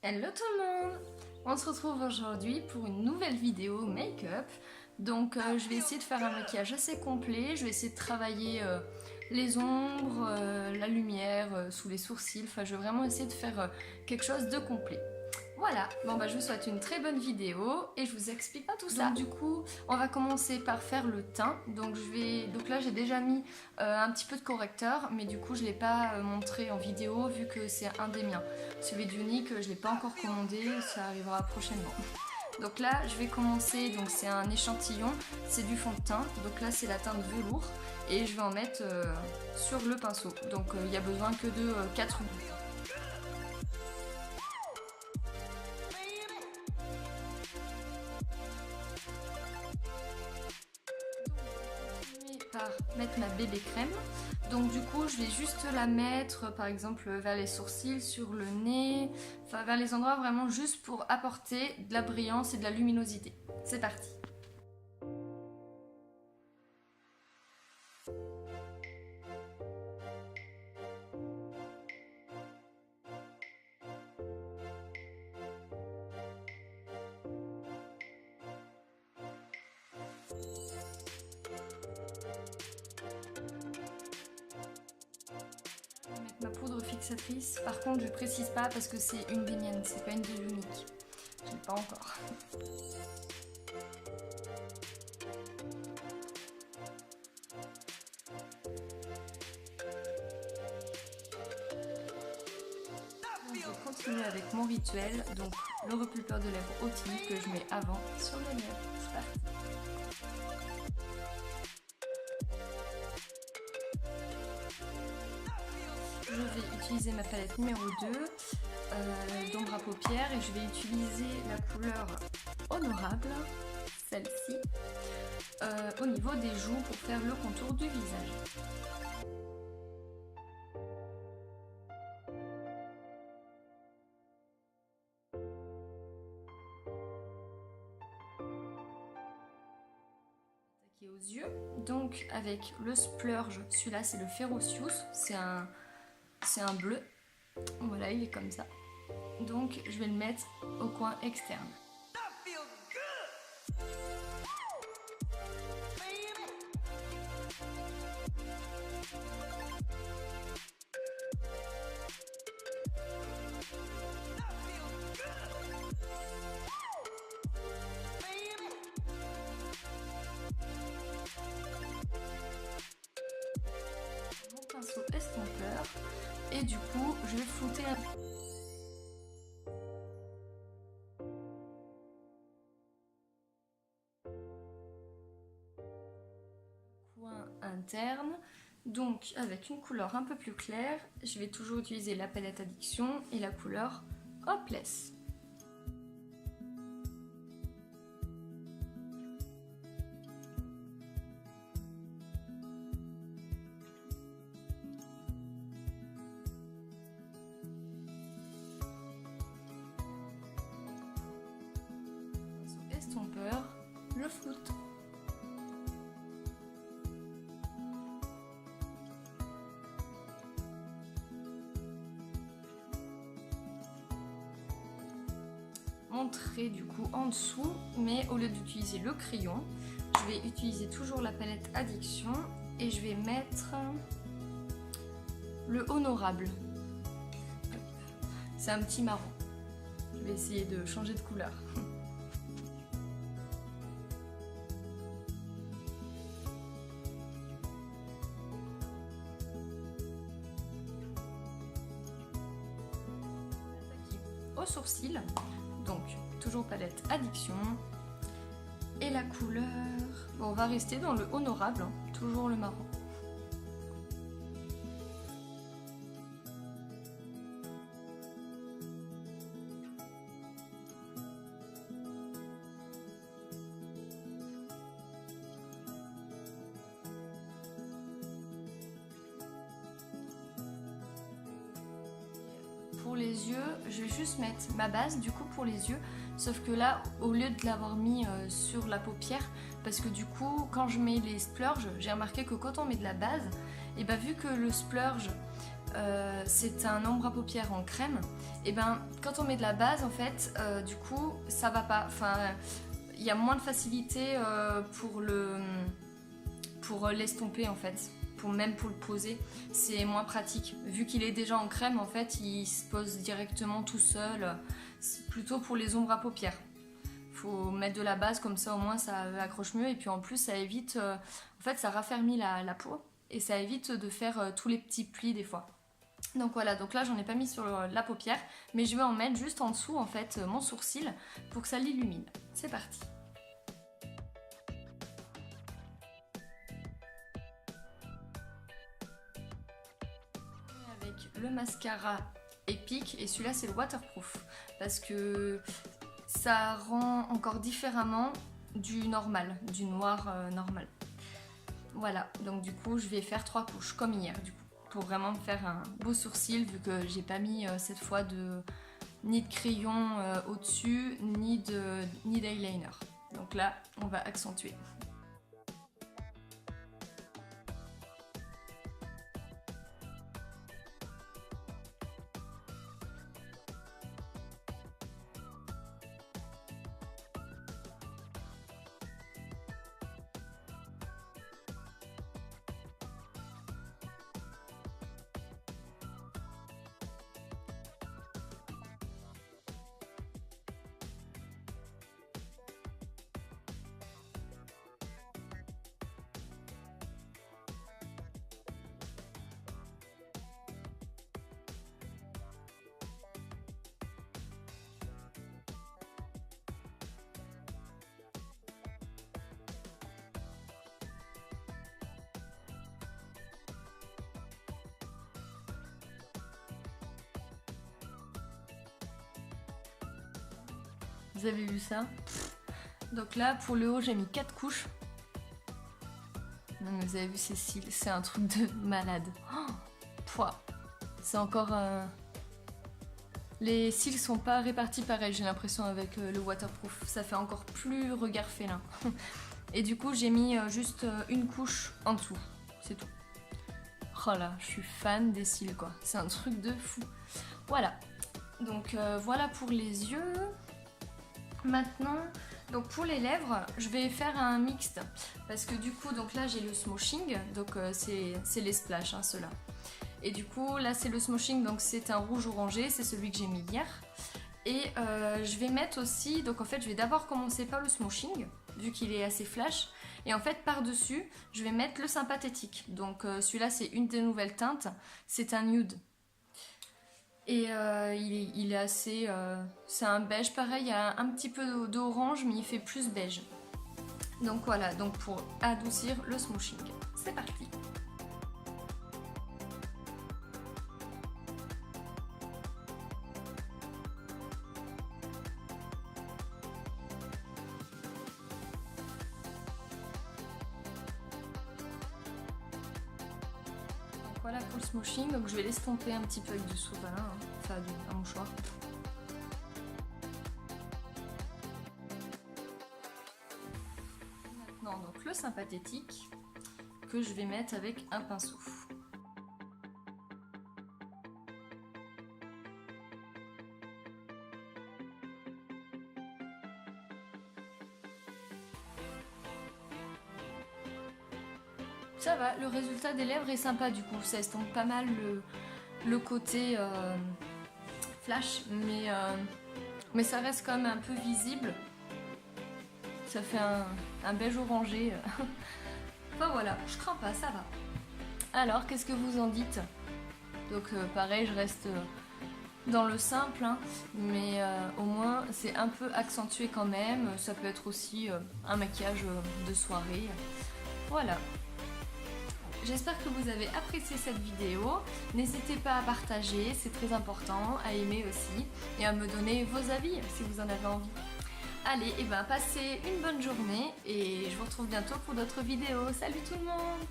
Hello tout le monde! On se retrouve aujourd'hui pour une nouvelle vidéo make-up. Donc je vais essayer de faire un maquillage assez complet, je vais essayer de travailler les ombres, la lumière, sous les sourcils, enfin je vais vraiment essayer de faire quelque chose de complet. Voilà, bon bah je vous souhaite une très bonne vidéo et je vous explique pas tout ça. Donc du coup, on va commencer par faire le teint. Donc là j'ai déjà mis un petit peu de correcteur, mais du coup je l'ai pas montré en vidéo vu que c'est un des miens. Celui d'Unique, je l'ai pas encore commandé, ça arrivera prochainement. Donc là je vais commencer, donc c'est un échantillon, c'est du fond de teint. Donc là c'est la teinte velours et je vais en mettre sur le pinceau. Donc il n'y a besoin que de 4 gouttes. Par mettre ma bébé crème. Donc du coup je vais juste la mettre par exemple vers les sourcils, sur le nez, enfin vers les endroits vraiment juste pour apporter de la brillance et de la luminosité. C'est parti. Je vais mettre ma poudre fixatrice. Par contre, je précise pas parce que c'est une des miennes, c'est pas une de l'Unique. Je l'ai pas encore. Je vais continuer avec mon rituel, donc le repulpeur de lèvres Ottilie que je mets avant sur les lèvres. C'est parti. Je vais utiliser ma palette numéro 2 d'ombre à paupières et je vais utiliser la couleur Honorable, celle-ci, au niveau des joues pour faire le contour du visage. Attaquer aux yeux, donc avec le splurge, celui-là c'est le Ferocious, c'est un bleu, voilà il est comme ça, donc je vais le mettre au coin externe. Mon pinceau estompeur et du coup je vais flouter un coin interne. Donc avec une couleur un peu plus claire, je vais toujours utiliser la palette Addiction et la couleur Hopeless. Estompeur, je floute. Mon trait du coup en dessous, mais au lieu d'utiliser le crayon, je vais utiliser toujours la palette Addiction et je vais mettre le Honorable. C'est un petit marron. Je vais essayer de changer de couleur. Au sourcil, donc toujours palette Addiction et la couleur, bon, on va rester dans le Honorable, hein, toujours le marron. Pour les yeux, je vais juste mettre ma base du coup pour les yeux, sauf que là, au lieu de l'avoir mis sur la paupière, parce que du coup, quand je mets les splurges, j'ai remarqué que quand on met de la base, et bah vu que le splurge c'est un ombre à paupières en crème. Et ben quand on met de la base en fait, du coup ça va pas. Enfin, il y a moins de facilité pour l'estomper en fait. Même pour le poser, c'est moins pratique. Vu qu'il est déjà en crème, en fait, il se pose directement tout seul. C'est plutôt pour les ombres à paupières. Faut mettre de la base, comme ça au moins ça accroche mieux. Et puis en plus, ça évite, en fait, ça raffermit la peau. Et ça évite de faire tous les petits plis des fois. Donc voilà, donc là j'en ai pas mis sur la paupière, mais je vais en mettre juste en dessous, en fait, mon sourcil, pour que ça l'illumine. C'est parti. Le mascara Epic et celui-là c'est le waterproof parce que ça rend encore différemment du normal, du noir normal. Voilà, donc du coup je vais faire 3 couches comme hier du coup pour vraiment me faire un beau sourcil vu que j'ai pas mis cette fois ni de crayon au-dessus ni d'eyeliner. Donc là on va accentuer. Vous avez vu ça? Donc là, pour le haut, j'ai mis 4 couches. Non, mais vous avez vu ces cils, c'est un truc de malade. Oh, c'est encore... Les cils sont pas répartis pareil, j'ai l'impression, avec le waterproof. Ça fait encore plus regard félin. Et du coup, j'ai mis juste une couche en dessous. C'est tout. Oh là, je suis fan des cils, quoi. C'est un truc de fou. Voilà. Donc voilà pour les yeux. Maintenant, donc pour les lèvres, je vais faire un mixte parce que du coup, donc là j'ai le smoothing, donc c'est les splash, hein, ceux-là. Et du coup, là c'est le smoothing, donc c'est un rouge orangé, c'est celui que j'ai mis hier. Et je vais mettre aussi, donc en fait, je vais d'abord commencer par le smoothing, vu qu'il est assez flash. Et en fait, par-dessus, je vais mettre le sympathétique. Donc celui-là, c'est une des nouvelles teintes, c'est un nude. Et il est assez... c'est un beige pareil, il y a un petit peu d'orange mais il fait plus beige. Donc voilà, donc pour adoucir le smoothing. C'est parti. Voilà pour le smoothing, donc je vais l'estomper un petit peu avec du sous-vin, hein, enfin un mouchoir. Maintenant donc le sympathétique que je vais mettre avec un pinceau. Ça va, le résultat des lèvres est sympa du coup, ça estompe pas mal le côté flash, mais ça reste quand même un peu visible. Ça fait un beige orangé. Enfin voilà, je crains pas, ça va. Alors, qu'est-ce que vous en dites? Donc pareil, je reste dans le simple, hein, mais au moins c'est un peu accentué quand même. Ça peut être aussi un maquillage de soirée. Voilà. J'espère que vous avez apprécié cette vidéo. N'hésitez pas à partager, c'est très important, à aimer aussi et à me donner vos avis si vous en avez envie. Allez, et ben passez une bonne journée et je vous retrouve bientôt pour d'autres vidéos. Salut tout le monde!